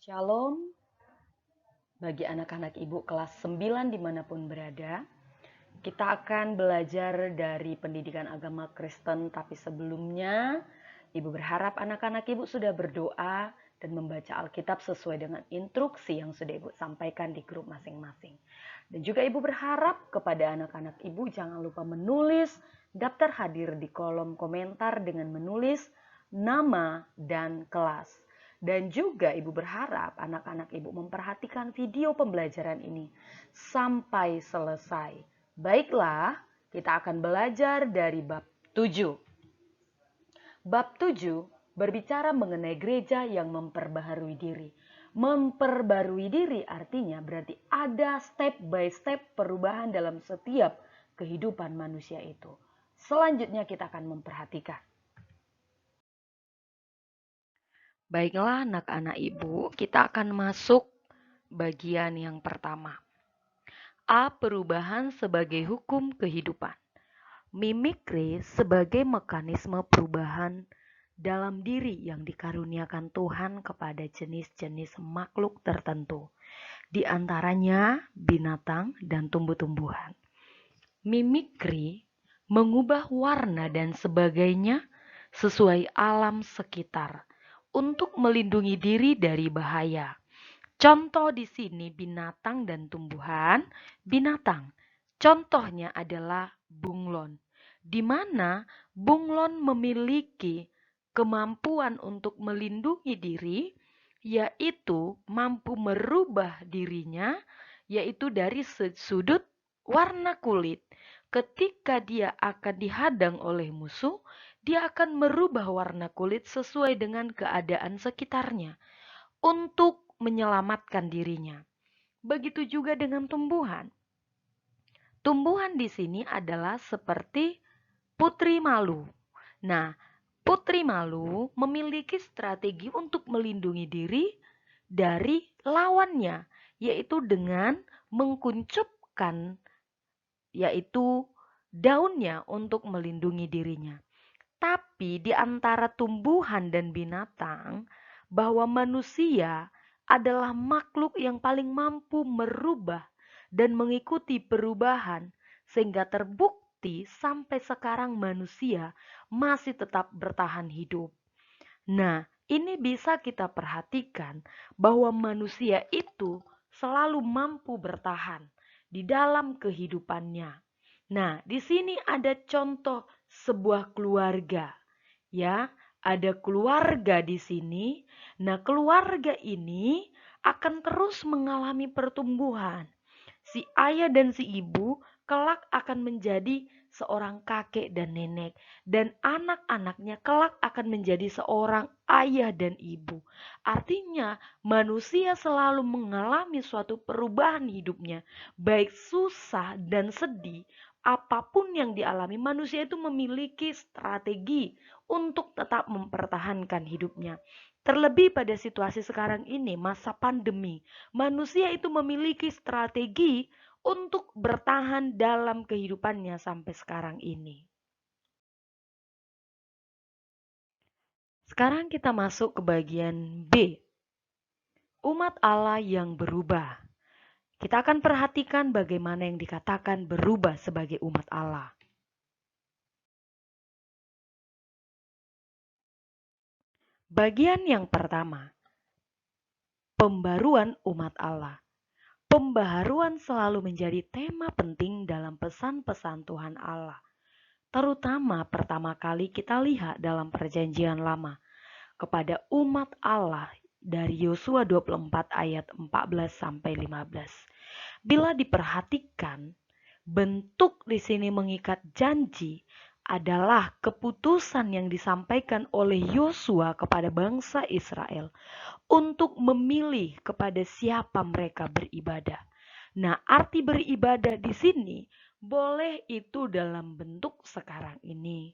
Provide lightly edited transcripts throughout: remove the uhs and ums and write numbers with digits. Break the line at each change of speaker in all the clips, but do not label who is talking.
Shalom bagi anak-anak ibu kelas 9 dimanapun berada. Kita akan belajar dari pendidikan agama Kristen, tapi sebelumnya ibu berharap anak-anak ibu sudah berdoa dan membaca Alkitab sesuai dengan instruksi yang sudah ibu sampaikan di grup masing-masing. Dan juga ibu berharap kepada anak-anak ibu jangan lupa menulis daftar hadir di kolom komentar dengan menulis nama dan kelas. Dan juga ibu berharap anak-anak ibu memperhatikan video pembelajaran ini sampai selesai. Baiklah, kita akan belajar dari bab 7. Bab 7 berbicara mengenai gereja yang memperbaharui diri. Memperbarui diri artinya berarti ada step by step perubahan dalam setiap kehidupan manusia itu. Selanjutnya kita akan memperhatikan. Baiklah anak-anak ibu, kita akan masuk bagian yang pertama. A. Perubahan sebagai hukum kehidupan. Mimikri sebagai mekanisme perubahan dalam diri yang dikaruniakan Tuhan kepada jenis-jenis makhluk tertentu, di antaranya binatang dan tumbuh-tumbuhan. Mimikri mengubah warna dan sebagainya sesuai alam sekitar untuk melindungi diri dari bahaya. Contoh di sini binatang dan tumbuhan. Binatang, contohnya adalah bunglon, di mana bunglon memiliki kemampuan untuk melindungi diri, yaitu mampu merubah dirinya, yaitu dari sudut warna kulit. Ketika dia akan dihadang oleh musuh, dia akan merubah warna kulit sesuai dengan keadaan sekitarnya untuk menyelamatkan dirinya. Begitu juga dengan tumbuhan. Tumbuhan di sini adalah seperti putri malu. Nah, putri malu memiliki strategi untuk melindungi diri dari lawannya, yaitu dengan mengkuncupkan yaitu daunnya untuk melindungi dirinya. Tapi di antara tumbuhan dan binatang, bahwa manusia adalah makhluk yang paling mampu merubah dan mengikuti perubahan, sehingga terbukti sampai sekarang manusia masih tetap bertahan hidup. Nah, ini bisa kita perhatikan bahwa manusia itu selalu mampu bertahan di dalam kehidupannya. Nah, di sini ada contoh sebuah keluarga, ya, ada keluarga di sini. Nah, keluarga ini akan terus mengalami pertumbuhan. Si ayah dan si ibu kelak akan menjadi seorang kakek dan nenek, dan anak-anaknya kelak akan menjadi seorang ayah dan ibu. Artinya, manusia selalu mengalami suatu perubahan hidupnya, baik susah dan sedih. Apapun yang dialami, manusia itu memiliki strategi untuk tetap mempertahankan hidupnya. Terlebih pada situasi sekarang ini, masa pandemi, manusia itu memiliki strategi untuk bertahan dalam kehidupannya sampai sekarang ini. Sekarang kita masuk ke bagian B. Umat Allah yang berubah. Kita akan perhatikan bagaimana yang dikatakan berubah sebagai umat Allah. Bagian yang pertama, pembaruan umat Allah. Pembaharuan selalu menjadi tema penting dalam pesan-pesan Tuhan Allah. Terutama pertama kali kita lihat dalam perjanjian lama kepada umat Allah dari Yosua 24 ayat 14 sampai 15. Bila diperhatikan, bentuk di sini mengikat janji adalah keputusan yang disampaikan oleh Yosua kepada bangsa Israel untuk memilih kepada siapa mereka beribadah. Nah, arti beribadah di sini boleh itu dalam bentuk sekarang ini,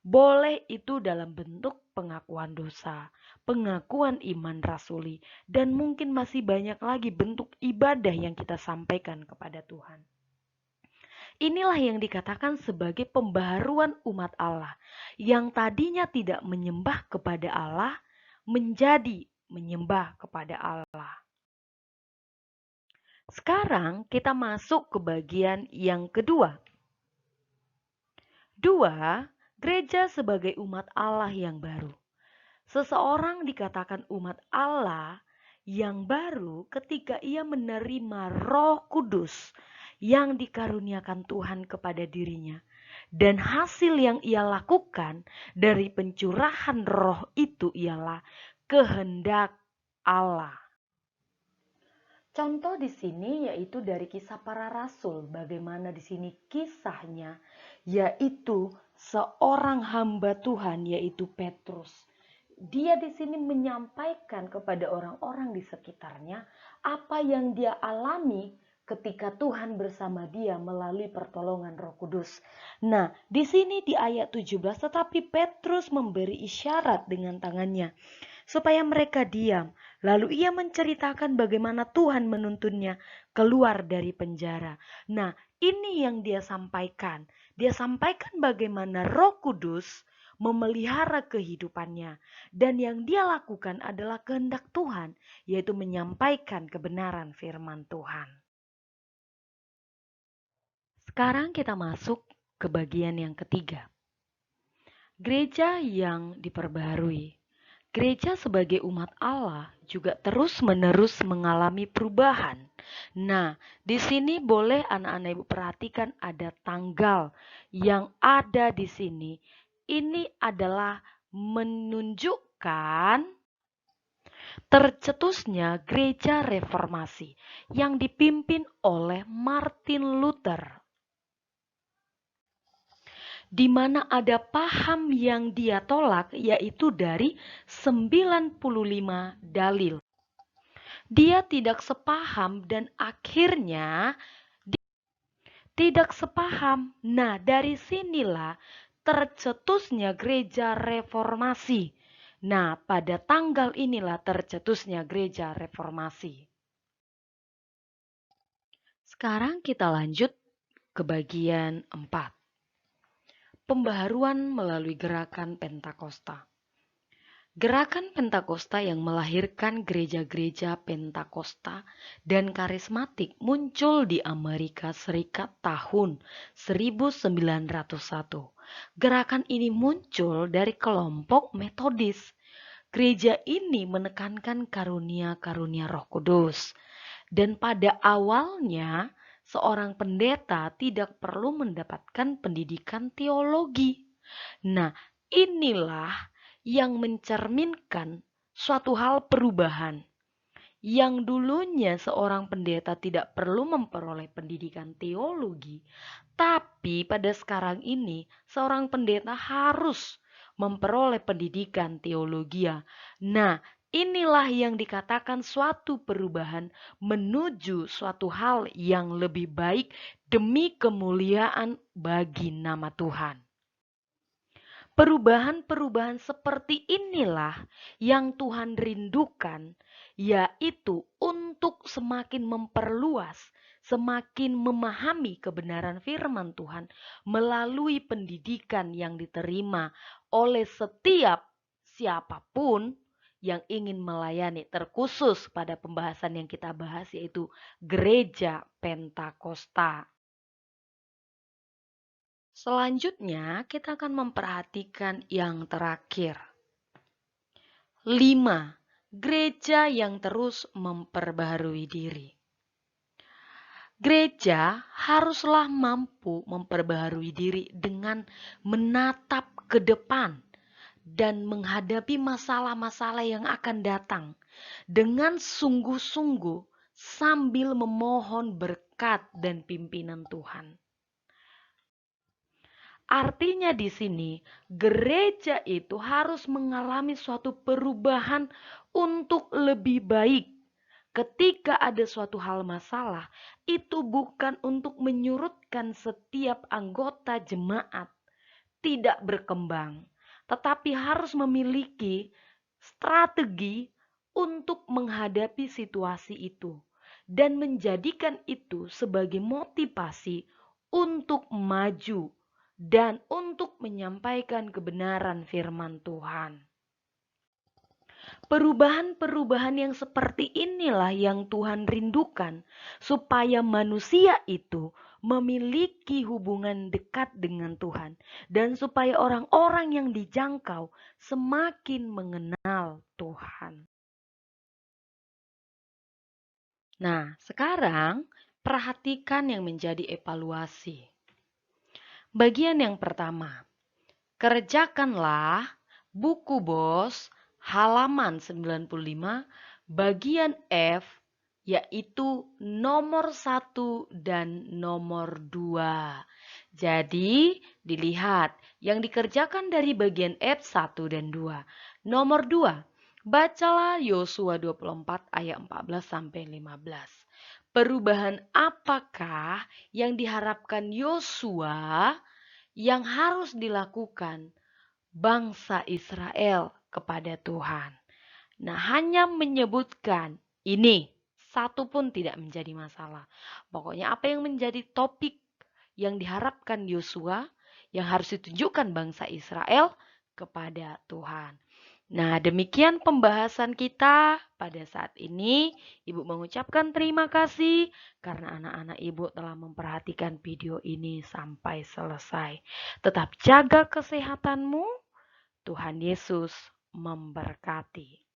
boleh itu dalam bentuk pengakuan dosa, pengakuan iman rasuli, dan mungkin masih banyak lagi bentuk ibadah yang kita sampaikan kepada Tuhan. Inilah yang dikatakan sebagai pembaharuan umat Allah, yang tadinya tidak menyembah kepada Allah, menjadi menyembah kepada Allah. Sekarang kita masuk ke bagian yang kedua. Dua, gereja sebagai umat Allah yang baru. Seseorang dikatakan umat Allah yang baru ketika ia menerima Roh Kudus yang dikaruniakan Tuhan kepada dirinya. Dan hasil yang ia lakukan dari pencurahan roh itu ialah kehendak Allah. Contoh di sini yaitu dari Kisah Para Rasul, bagaimana di sini kisahnya yaitu seorang hamba Tuhan yaitu Petrus. Dia di sini menyampaikan kepada orang-orang di sekitarnya apa yang dia alami ketika Tuhan bersama dia melalui pertolongan Roh Kudus. Nah, di sini di ayat 17, tetapi Petrus memberi isyarat dengan tangannya supaya mereka diam. Lalu ia menceritakan bagaimana Tuhan menuntunnya keluar dari penjara. Nah, ini yang dia sampaikan. Dia sampaikan bagaimana Roh Kudus memelihara kehidupannya. Dan yang dia lakukan adalah kehendak Tuhan, yaitu menyampaikan kebenaran firman Tuhan. Sekarang kita masuk ke bagian yang ketiga. Gereja yang diperbaharui. Gereja sebagai umat Allah juga terus-menerus mengalami perubahan. Nah, di sini boleh anak-anak ibu perhatikan ada tanggal yang ada di sini. Ini adalah menunjukkan tercetusnya gereja reformasi yang dipimpin oleh Martin Luther, di mana ada paham yang dia tolak yaitu dari 95 dalil. Dia tidak sepaham dan akhirnya tidak sepaham. Nah, dari sinilah tercetusnya gereja reformasi. Nah, pada tanggal inilah tercetusnya gereja reformasi. Sekarang kita lanjut ke bagian 4. Pembaharuan melalui gerakan Pentakosta. Gerakan Pentakosta yang melahirkan gereja-gereja Pentakosta dan karismatik muncul di Amerika Serikat tahun 1901. Gerakan ini muncul dari kelompok Metodis. Gereja ini menekankan karunia-karunia Roh Kudus. Dan pada awalnya seorang pendeta tidak perlu mendapatkan pendidikan teologi. Nah, inilah yang mencerminkan suatu hal perubahan. Yang dulunya seorang pendeta tidak perlu memperoleh pendidikan teologi, tapi pada sekarang ini seorang pendeta harus memperoleh pendidikan teologi. Nah, inilah yang dikatakan suatu perubahan menuju suatu hal yang lebih baik demi kemuliaan bagi nama Tuhan. Perubahan-perubahan seperti inilah yang Tuhan rindukan, yaitu untuk semakin memperluas, semakin memahami kebenaran firman Tuhan melalui pendidikan yang diterima oleh setiap siapapun yang ingin melayani, terkhusus pada pembahasan yang kita bahas yaitu gereja Pentakosta. Selanjutnya kita akan memperhatikan yang terakhir. 5. Gereja yang terus memperbaharui diri. Gereja haruslah mampu memperbaharui diri dengan menatap ke depan dan menghadapi masalah-masalah yang akan datang dengan sungguh-sungguh sambil memohon berkat dan pimpinan Tuhan. Artinya di sini gereja itu harus mengalami suatu perubahan untuk lebih baik. Ketika ada suatu hal masalah, itu bukan untuk menyurutkan setiap anggota jemaat tidak berkembang, tetapi harus memiliki strategi untuk menghadapi situasi itu dan menjadikan itu sebagai motivasi untuk maju dan untuk menyampaikan kebenaran firman Tuhan. Perubahan-perubahan yang seperti inilah yang Tuhan rindukan, supaya manusia itu memiliki hubungan dekat dengan Tuhan, dan supaya orang-orang yang dijangkau semakin mengenal Tuhan. Nah, sekarang perhatikan yang menjadi evaluasi. Bagian yang pertama, kerjakanlah buku Bos halaman 95 bagian F, yaitu nomor 1 dan nomor 2. Jadi dilihat yang dikerjakan dari bagian F 1 dan 2. Nomor 2, bacalah Yosua 24 ayat 14 sampai 15. Perubahan apakah yang diharapkan Yosua yang harus dilakukan bangsa Israel kepada Tuhan? Nah, hanya menyebutkan ini, satu pun tidak menjadi masalah. Pokoknya apa yang menjadi topik yang diharapkan Yosua, yang harus ditunjukkan bangsa Israel kepada Tuhan. Nah, demikian pembahasan kita pada saat ini. Ibu mengucapkan terima kasih karena anak-anak ibu telah memperhatikan video ini sampai selesai. Tetap jaga kesehatanmu. Tuhan Yesus memberkati.